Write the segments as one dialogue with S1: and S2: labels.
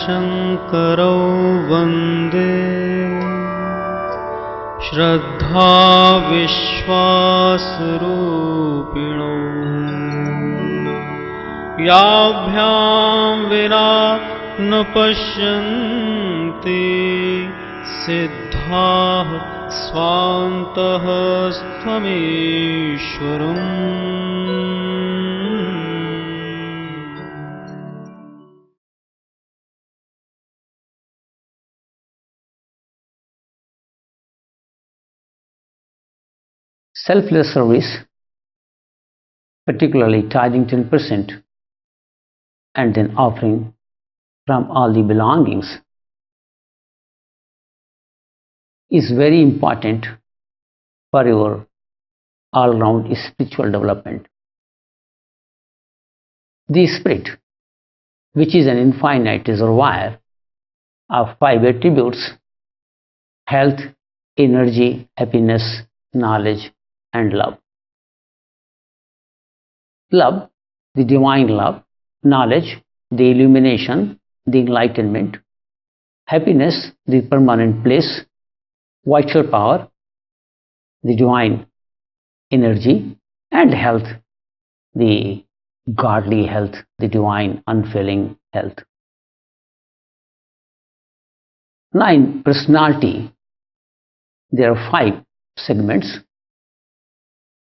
S1: शङ्करौ वन्दे श्रद्धा विश्वासरूपिणौ याभ्यां विना न पश्यन्ति सिद्धाः स्वान्तः स्वमीश्वरम्।
S2: Selfless service, particularly tithing 10% and then offering from all the belongings, is very important for your all-round spiritual development. The spirit, which is an infinite reservoir of 5 attributes: health, energy, happiness, knowledge, and love. Love, the divine love; knowledge, the illumination, the enlightenment; happiness, the permanent bliss; vital power, the divine energy; and health, the godly health, the divine unfailing health. Now in personality, there are 5 segments: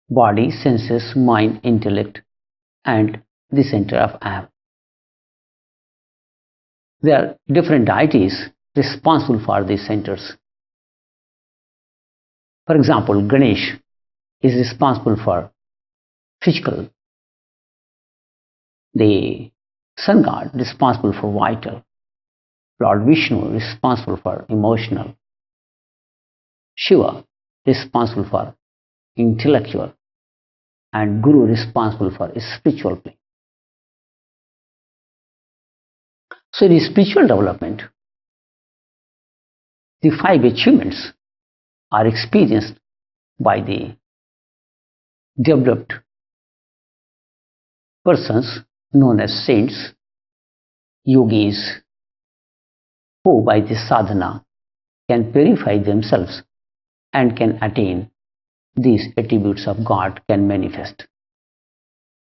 S2: body, senses, mind, intellect, and the center of I am. There are different deities responsible for these centers. For example, Ganesh is responsible for physical, the sun god responsible for vital, Lord Vishnu responsible for emotional, Shiva responsible for intellectual, and Guru responsible for spiritual plane. So in spiritual development, the 5 achievements are experienced by the developed persons known as saints, yogis, who by this sadhana can purify themselves and can attain these attributes of God, can manifest.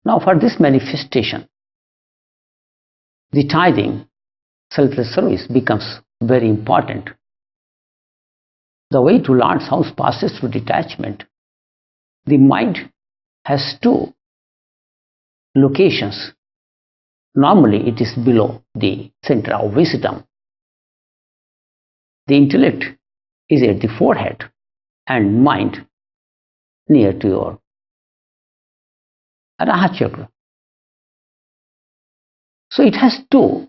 S2: Now for this manifestation, the tithing, selfless service, becomes very important. The way to Lord's house passes through detachment. The mind has 2 locations. Normally it is below the center of wisdom. The intellect is at the forehead and mind near to your Raha chakra. So it has 2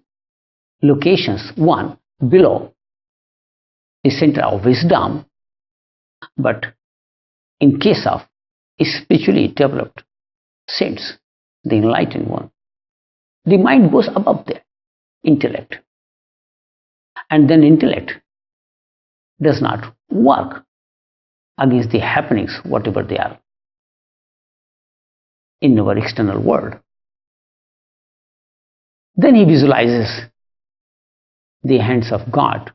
S2: locations, one below the center of wisdom, but in case of spiritually developed saints, the enlightened one, the mind goes above there, intellect, and then intellect does not work against the happenings, whatever they are in our external world. Then he visualizes the hands of God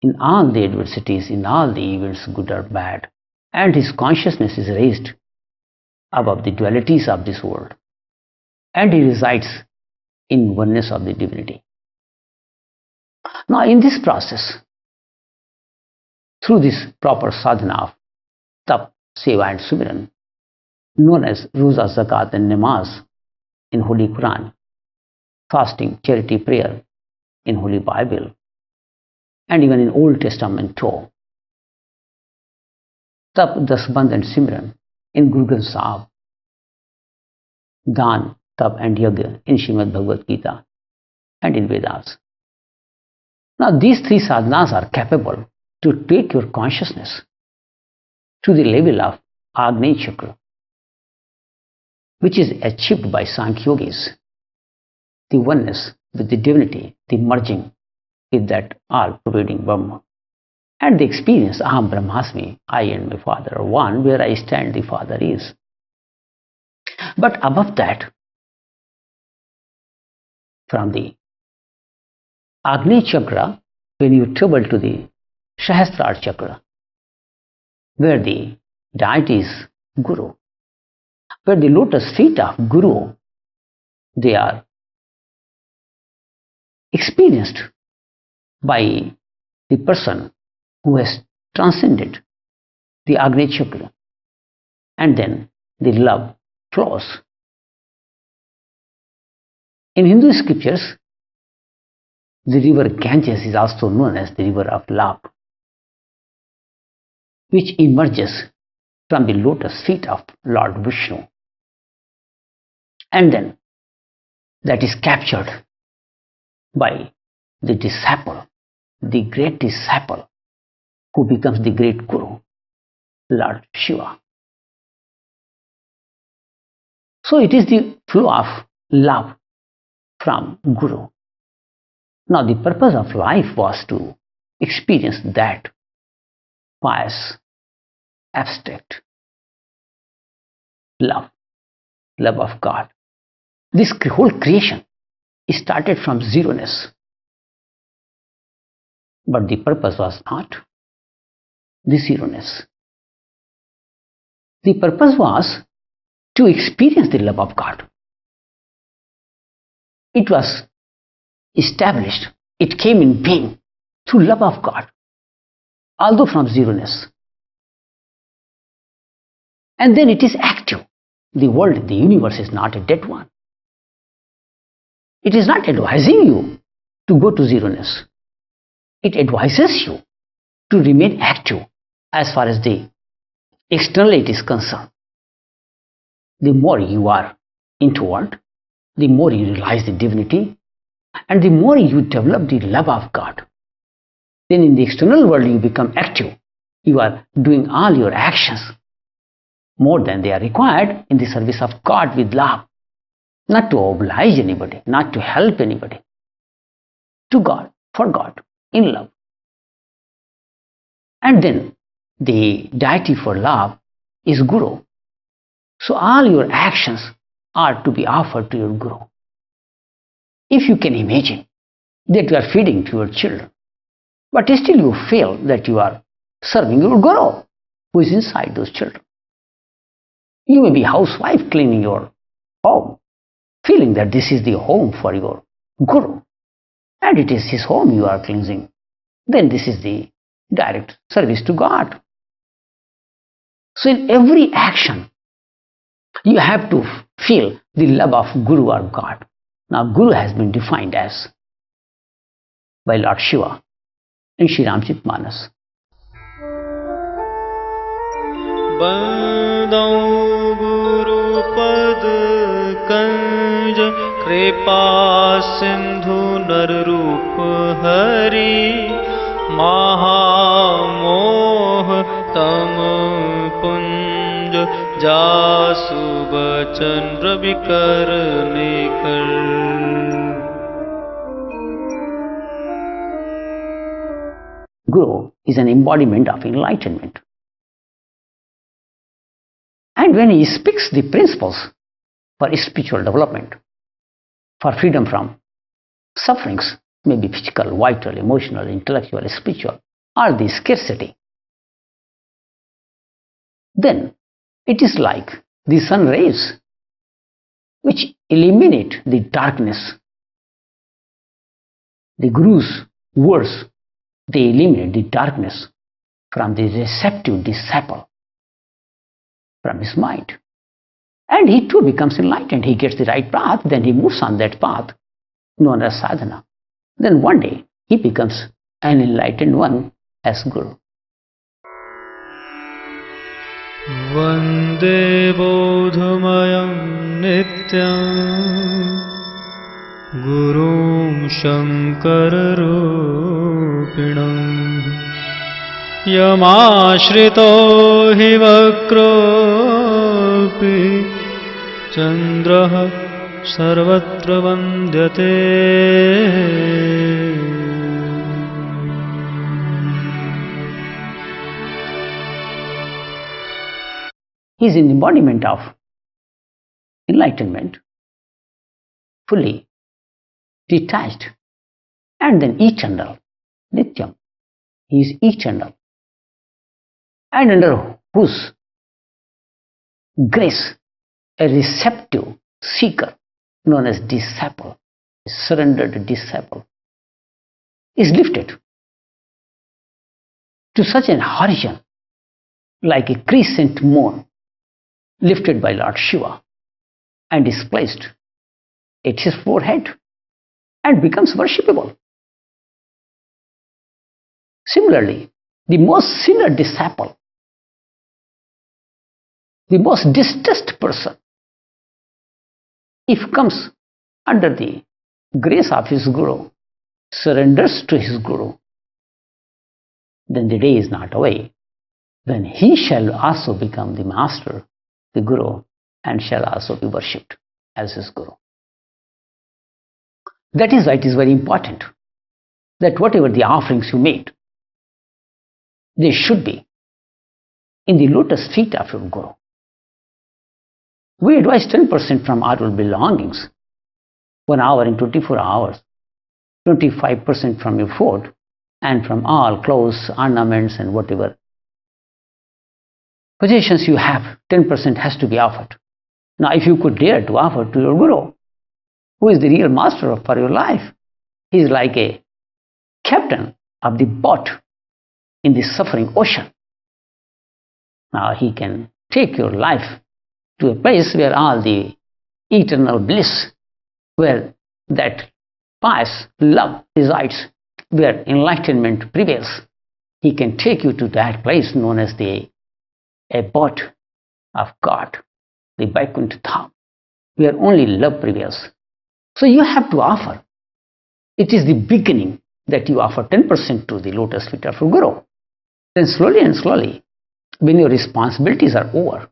S2: in all the adversities, in all the events, good or bad, and his consciousness is raised above the dualities of this world, and he resides in oneness of the divinity. Now in this process, through this proper sadhana of tap, seva and sumiran, known as roza, zakat and namaz in Holy Quran, fasting, charity, prayer in Holy Bible, and even in Old Testament Torah, tap, dasband and simran in Guru Granth Sahib, dan, tap and yaga in Srimad Bhagavad Gita and in Vedas. Now these 3 sadhanas are capable to take your consciousness to the level of Agni Chakra, which is achieved by Sankhya Yogis, the oneness with the divinity, the merging with that all-pervading Brahma, and the experience Aham Brahmasmi, I and my Father are one, where I stand the Father is. But above that, from the Agni Chakra, when you travel to the Sahasrara Chakra, where the deity is Guru, where the lotus feet of Guru, they are experienced by the person who has transcended the Agni Chakra, and then the love flows. In Hindu scriptures, the river Ganges is also known as the river of love, which emerges from the lotus feet of Lord Vishnu, and then that is captured by the disciple, the great disciple who becomes the great Guru, Lord Shiva. So it is the flow of love from Guru. Now the purpose of life was to experience that pious, abstract love, love of God. This whole creation started from zeroness, but the purpose was not the zeroness. The purpose was to experience the love of God. It was established, it came in being through love of God, although from zeroness. And then it is active. The world, the universe is not a dead one. It is not advising you to go to zeroness. It advises you to remain active as far as the externality is concerned. The more you are introvert, the more you realize the divinity, and the more you develop the love of God. Then in the external world you become active. You are doing all your actions more than they are required in the service of God with love. Not to oblige anybody, not to help anybody. To God, for God, in love. And then the deity for love is Guru. So all your actions are to be offered to your Guru. If you can imagine that you are feeding to your children, but still you feel that you are serving your Guru who is inside those children. You may be housewife cleaning your home, feeling that this is the home for your Guru, and it is his home you are cleansing. Then this is the direct service to God. So in every action, you have to feel the love of Guru or God. Now Guru has been defined as by Lord Shiva in Sri Ramcharitamanas.
S1: Bandau Guru Pad Kanj Kripa Sindhu Nar Roop Hari Maha Moh Tam Punj Jasu Bachan Rabi Karne Kar.
S2: Guru is an embodiment of enlightenment. And when he speaks the principles for spiritual development, for freedom from sufferings, maybe physical, vital, emotional, intellectual, spiritual, or the scarcity, then it is like the sun rays which eliminate the darkness. The Guru's words, they eliminate the darkness from the receptive disciple, from his mind. And he too becomes enlightened. He gets the right path, then he moves on that path known as sadhana. Then one day he becomes an enlightened one as Guru.
S1: Vande Bodhamayam Nityam Gurum Shankara Rupinam Yamashrito hi vakropi Chandraha sarvatra vandyate.
S2: He is an embodiment of enlightenment, fully detached and then eternal, Nityam. He is eternal, and under whose grace a receptive seeker known as disciple, a surrendered disciple, is lifted to such an horizon like a crescent moon lifted by Lord Shiva and is placed at his forehead and becomes worshipable. Similarly, the most sinner disciple, the most distressed person, if comes under the grace of his Guru, surrenders to his Guru, then the day is not away when he shall also become the master, the Guru, and shall also be worshipped as his Guru. That is why it is very important that whatever the offerings you made, they should be in the lotus feet of your Guru. We advise 10% from our belongings, 1 hour in 24 hours, 25% from your food, and from all clothes, ornaments, and whatever possessions you have, 10% has to be offered. Now, if you could dare to offer to your Guru, who is the real master for your life, he is like a captain of the boat in the suffering ocean. Now, he can take your life to a place where all the eternal bliss, where that pious love resides, where enlightenment prevails. He can take you to that place known as the abode of God, the Vaikuntha Dham, where only love prevails. So you have to offer. It is the beginning that you offer 10% to the lotus feet of your Guru. Then slowly and slowly, when your responsibilities are over,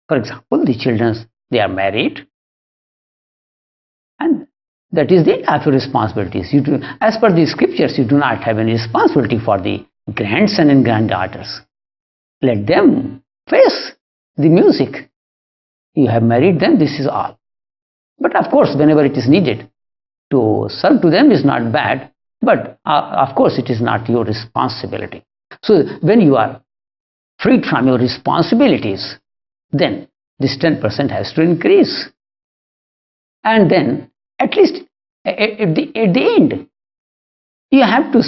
S2: for example, the children, they are married, and that is the end of your responsibilities. As per the scriptures, you do not have any responsibility for the grandson and granddaughters. Let them face the music. You have married them, this is all. But of course, whenever it is needed to serve to them is not bad, but of course it is not your responsibility. So when you are freed from your responsibilities, then this 10% has to increase. And then at least at the end, you have to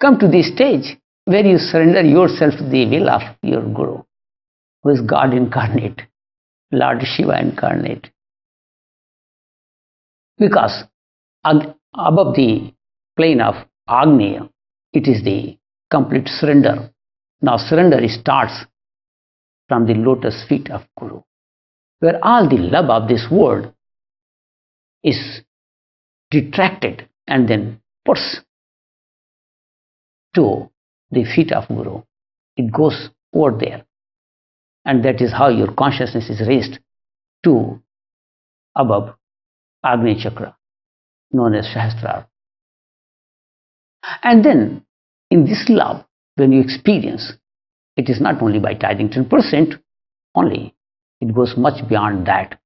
S2: come to the stage where you surrender yourself to the will of your Guru, who is God incarnate, Lord Shiva incarnate. Because above the plane of Agneya, it is the complete surrender. Now surrender starts from the lotus feet of Guru, where all the love of this world is detracted and then puts to the feet of Guru. It goes over there. And that is how your consciousness is raised to above Agni Chakra, known as Sahasrara. And then in this love, when you experience, it is not only by tithing 10% only, it goes much beyond that.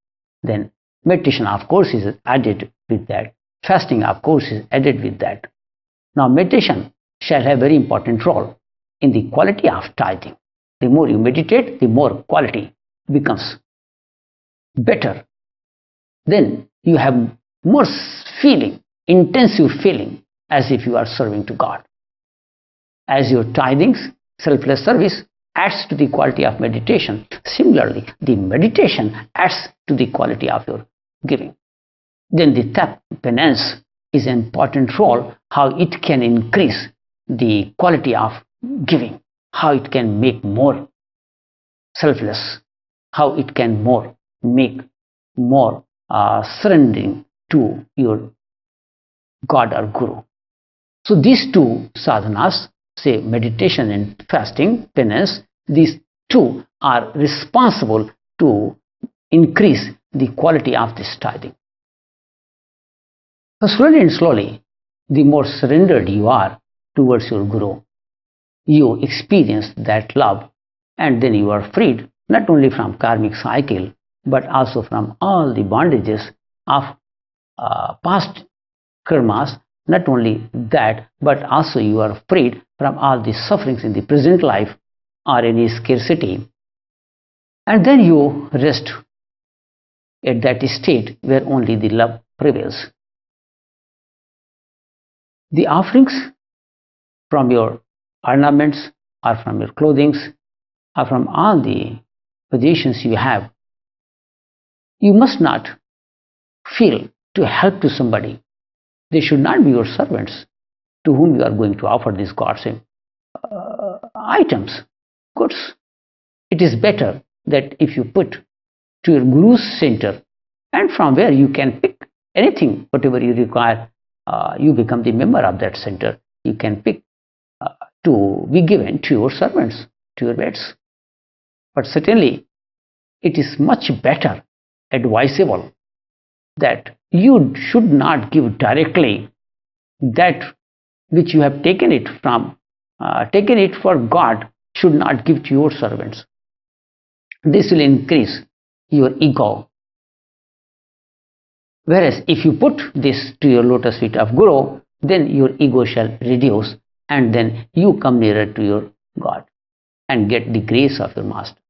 S2: Then meditation, of course, is added with that. Fasting, of course, is added with that. Now meditation shall have a very important role in the quality of tithing. The more you meditate, the more quality becomes better. Then you have more feeling, intensive feeling, as if you are serving to God. As your tithings, selfless service, adds to the quality of meditation. Similarly, the meditation adds to the quality of your giving. Then the tap penance is an important role, how it can increase the quality of giving, how it can make more selfless, how it can make more surrendering to your God or Guru. So these two sadhanas, say meditation and fasting, penance, these two are responsible to increase the quality of this tithing. So slowly and slowly, the more surrendered you are towards your Guru, you experience that love, and then you are freed not only from karmic cycle, but also from all the bondages of past karmas. Not only that, but also you are freed from all the sufferings in the present life or any scarcity. And then you rest at that state where only the love prevails. The offerings from your ornaments or from your clothings or from all the possessions you have, you must not feel to help to somebody. They should not be your servants to whom you are going to offer these gods items, goods. It is better that if you put to your Guru's center, and from where you can pick anything, whatever you require, you become the member of that center. You can pick to be given to your servants, to your pets. But certainly, it is much better, advisable, that you should not give directly that which you have taken it from, taken it for God, should not give to your servants. This will increase your ego. Whereas if you put this to your lotus feet of Guru, then your ego shall reduce, and then you come nearer to your God and get the grace of your master.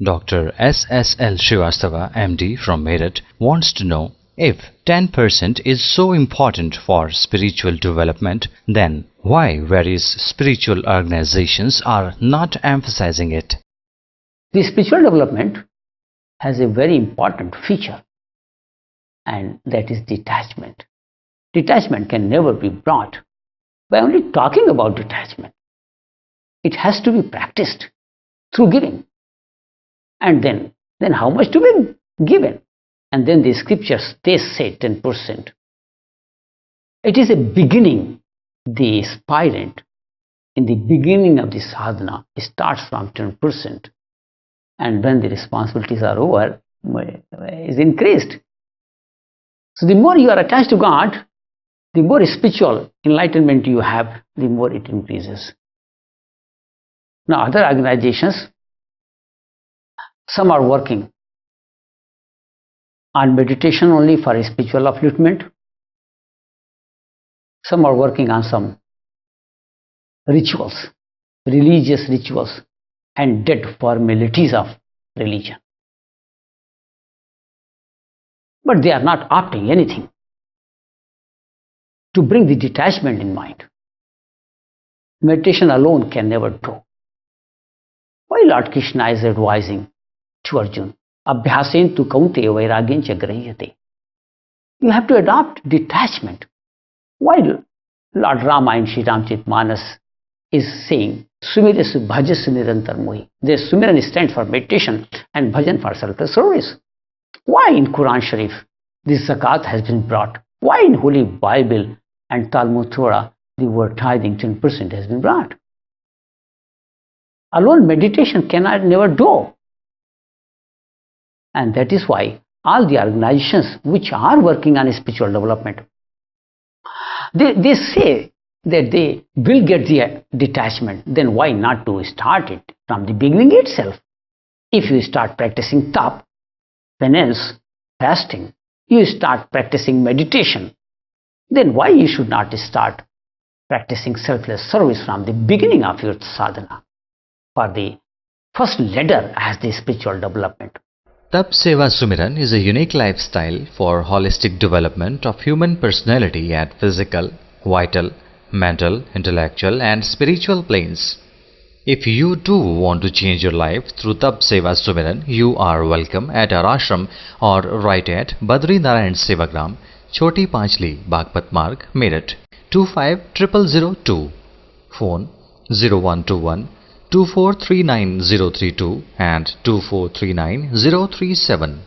S3: Dr. S.S.L. Srivastava, MD from Meerut, wants to know, if 10% is so important for spiritual development, then why various spiritual organizations are not emphasizing it?
S2: The spiritual development has a very important feature, and that is detachment. Detachment can never be brought by only talking about detachment. It has to be practiced through giving. And then how much to be given? And then the scriptures, they say 10%. It is a beginning, the aspirant, in the beginning of the sadhana, starts from 10%. And when the responsibilities are over, is increased. So the more you are attached to God, the more spiritual enlightenment you have, the more it increases. Now other organizations, some are working on meditation only for spiritual upliftment. Some are working on some rituals, religious rituals, and dead formalities of religion. But they are not opting anything to bring the detachment in mind. Meditation alone can never do. Why Lord Krishna is advising to Arjuna, Abhyasen tu kaunte vairagyan cha grahiyate. You have to adopt detachment. Why Lord Rama in Sri Ramcharitmanas is saying, Sumiresu bhajasu nirantar mohi. The Sumiran stands for meditation and bhajan for self-service. Why in Quran Sharif this zakat has been brought? Why in Holy Bible and Talmud Torah the word tithing 10% has been brought? Alone meditation cannot never do. And that is why all the organizations which are working on spiritual development, they say that they will get the detachment. Then why not to start it from the beginning itself? If you start practicing tap, penance, fasting, you start practicing meditation, then why you should not start practicing selfless service from the beginning of your sadhana? For the first ladder as the spiritual development.
S3: Tap Seva Sumiran is a unique lifestyle for holistic development of human personality at physical, vital, mental, intellectual and spiritual planes. If you too want to change your life through Tap Seva Sumiran, you are welcome at our ashram or write at Badri Narayan Sevagram, Choti Panchli, Bagpat Marg, Meerut, 250002. Phone 0121 2439 032 and 2439 037.